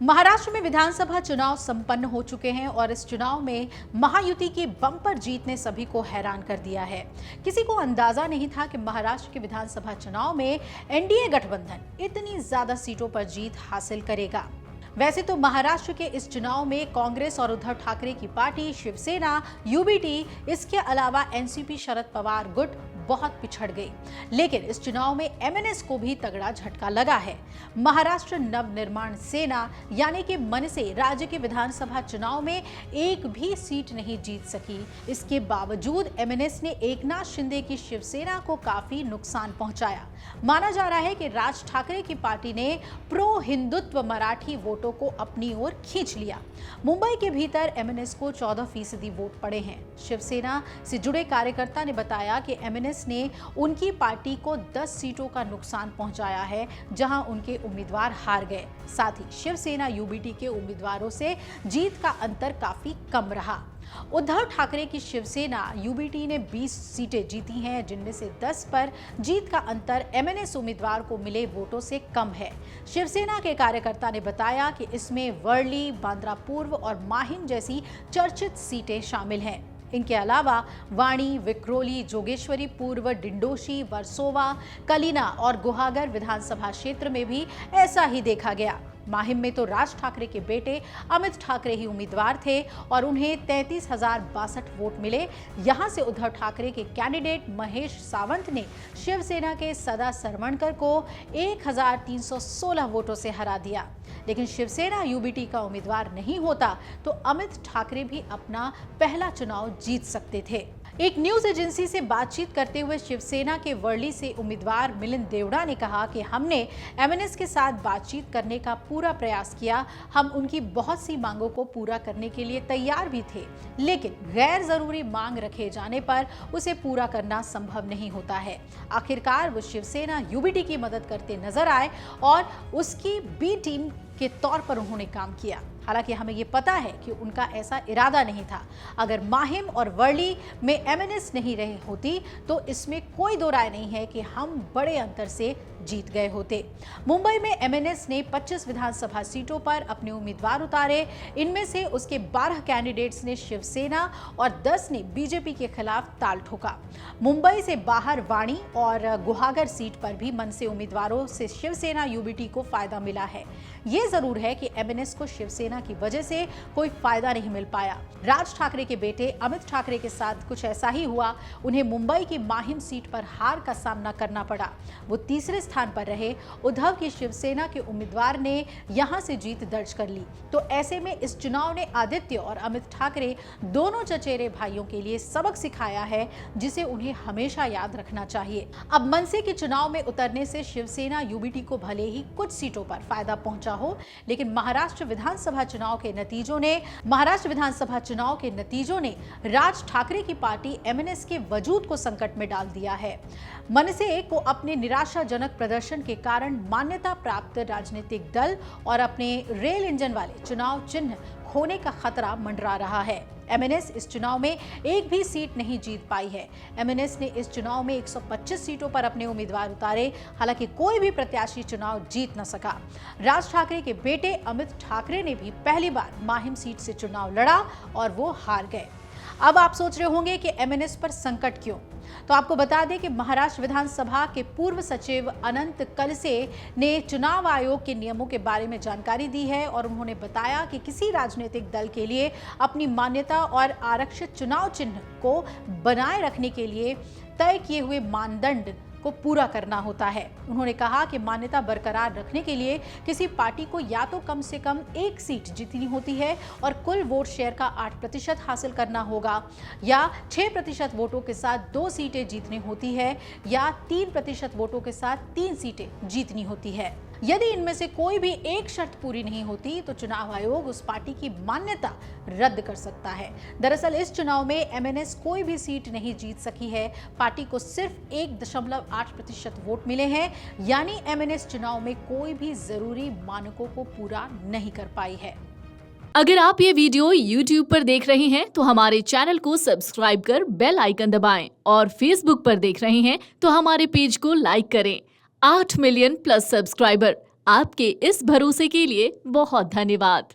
महाराष्ट्र में विधानसभा चुनाव संपन्न हो चुके हैं और इस चुनाव में महायुति की बम्पर जीत ने सभी को हैरान कर दिया है। किसी को अंदाजा नहीं था कि महाराष्ट्र के विधानसभा चुनाव में एनडीए गठबंधन इतनी ज्यादा सीटों पर जीत हासिल करेगा। वैसे तो महाराष्ट्र के इस चुनाव में कांग्रेस और उद्धव ठाकरे की पार्टी शिवसेना, यूबीटी, इसके अलावा एनसीपी शरद पवार गुट बहुत पिछड़ गई, लेकिन इस चुनाव में एमएनएस को भी तगड़ा झटका लगा है। महाराष्ट्र नवनिर्माण सेना यानी कि मनसे राज्य के विधानसभा चुनाव में एक भी सीट नहीं जीत सकी। इसके बावजूद एमएनएस ने एकनाथ शिंदे की शिवसेना को काफी नुकसान पहुंचाया। माना जा रहा है कि राज ठाकरे की पार्टी ने प्रो हिंदुत्व मराठी वोटों को अपनी ओर खींच लिया। मुंबई के भीतर एमएनएस को 14% वोट पड़े हैं। शिवसेना से जुड़े कार्यकर्ता ने बताया कि एमएनएस ने उनकी पार्टी को 10 सीटों का नुकसान पहुंचाया है, जहां उनके उम्मीदवार हार गए। साथ ही शिवसेना यूबीटी के उम्मीदवारों से जीत का अंतर काफी कम रहा। उद्धव ठाकरे की शिवसेना यूबीटी ने 20 सीटें जीती हैं, जिनमें से 10 पर जीत का अंतर एमएनएस उम्मीदवार को मिले वोटों से कम है। शिवसेना के कार्यकर्ता ने बताया कि इसमें वर्ली, बांद्रा पूर्व और माहिम जैसी चर्चित सीटें शामिल हैं। इनके अलावा वाणी, विक्रोली, जोगेश्वरी पूर्व, डिंडोशी, वर्सोवा, कलीना और गुहागर विधानसभा क्षेत्र में भी ऐसा ही देखा गया। माहिम में तो राज ठाकरे के बेटे अमित ठाकरे ही उम्मीदवार थे और उन्हें 33,062 वोट मिले। यहां से उद्धव ठाकरे के कैंडिडेट महेश सावंत ने शिवसेना के सदा सरवणकर को 1,316 वोटों से हरा दिया। लेकिन शिवसेना यूबीटी का उम्मीदवार नहीं होता तो अमित ठाकरे भी अपना पहला चुनाव जीत सकते थे। एक न्यूज एजेंसी से बातचीत करते हुए शिवसेना के वर्ली से उम्मीदवार मिलिंद देवड़ा ने कहा कि हमने एमएनएस के साथ बातचीत करने का पूरा प्रयास किया। हम उनकी बहुत सी मांगों को पूरा करने के लिए तैयार भी थे, लेकिन गैर जरूरी मांग रखे जाने पर उसे पूरा करना संभव नहीं होता है। आखिरकार वो शिवसेना यूबीटी की मदद करते नजर आए और उसकी बी टीम के तौर पर उन्होंने काम किया। हालांकि हमें ये पता है कि उनका ऐसा इरादा नहीं था। अगर माहिम और वर्ली में एमएनएस नहीं रहे होती तो इसमें कोई दो राय नहीं है कि हम बड़े अंतर से जीत गए होते। मुंबई में एमएनएस ने 25 विधानसभा सीटों पर अपने उम्मीदवार उतारे। इनमें से उसके 12 कैंडिडेट्स ने शिवसेना और 10 ने बीजेपी के खिलाफ ताल ठोका। मुंबई से बाहर वाणी और गुहागर सीट पर भी मनसे उम्मीदवारों से शिवसेना यूबीटी को फायदा मिला है। ये जरूर है कि एमएनएस को शिवसेना की वजह से कोई फायदा नहीं मिल पाया। राज ठाकरे के बेटे अमित ठाकरे के साथ कुछ ऐसा ही हुआ। उन्हें मुंबई की माहिम सीट पर हार का सामना करना पड़ा। वो तीसरे स्थान पर रहे। उद्धव की शिवसेना के उम्मीदवार ने यहां से जीत दर्ज कर ली। तो ऐसे में इस चुनाव ने आदित्य और अमित ठाकरे दोनों चचेरे भाइयों के लिए सबक सिखाया है, जिसे उन्हें हमेशा याद रखना चाहिए। अब मनसे के चुनाव में उतरने से शिवसेना यूबीटी को भले ही कुछ सीटों पर फायदा पहुंचा हो, लेकिन महाराष्ट्र विधानसभा चुनाव के नतीजों ने राज ठाकरे की पार्टी एमएनएस के वजूद को संकट में डाल दिया है। मनसे को अपने निराशाजनक प्रदर्शन के कारण मान्यता प्राप्त राजनीतिक दल और अपने रेल इंजन वाले चुनाव चिन्ह खोने का खतरा मंडरा रहा है। एमएनएस इस चुनाव में एक भी सीट नहीं जीत पाई है। एमएनएस ने इस चुनाव में 125 सीटों पर अपने उम्मीदवार उतारे, हालांकि कोई भी प्रत्याशी चुनाव जीत न सका। राज ठाकरे के बेटे अमित ठाकरे ने भी पहली बार माहिम सीट से चुनाव लड़ा और वो हार गए। अब आप सोच रहे होंगे कि एमएनएस पर संकट क्यों? तो आपको बता दें कि महाराष्ट्र विधानसभा के पूर्व सचिव अनंत कलसे ने चुनाव आयोग के नियमों के बारे में जानकारी दी है और उन्होंने बताया कि किसी राजनीतिक दल के लिए अपनी मान्यता और आरक्षित चुनाव चिन्ह को बनाए रखने के लिए तय किए हुए मानदंड को पूरा करना होता है। उन्होंने कहा कि मान्यता बरकरार रखने के लिए किसी पार्टी को या तो कम से कम एक सीट जीतनी होती है और कुल वोट शेयर का 8% हासिल करना होगा, या 6% वोटों के साथ 2 सीटें जीतनी होती है, या 3% वोटों के साथ 3 सीटें जीतनी होती है। यदि इनमें से कोई भी एक शर्त पूरी नहीं होती तो चुनाव आयोग उस पार्टी की मान्यता रद्द कर सकता है। दरअसल इस चुनाव में एमएनएस कोई भी सीट नहीं जीत सकी है। पार्टी को सिर्फ 1.8% वोट मिले हैं, यानी एमएनएस चुनाव में कोई भी जरूरी मानकों को पूरा नहीं कर पाई है। अगर आप ये वीडियो YouTube पर देख रहे हैं तो हमारे चैनल को सब्सक्राइब कर बेल आइकन दबाएं, और Facebook पर देख रहे हैं तो हमारे पेज को लाइक करें। 8 मिलियन प्लस सब्सक्राइबर, आपके इस भरोसे के लिए बहुत धन्यवाद।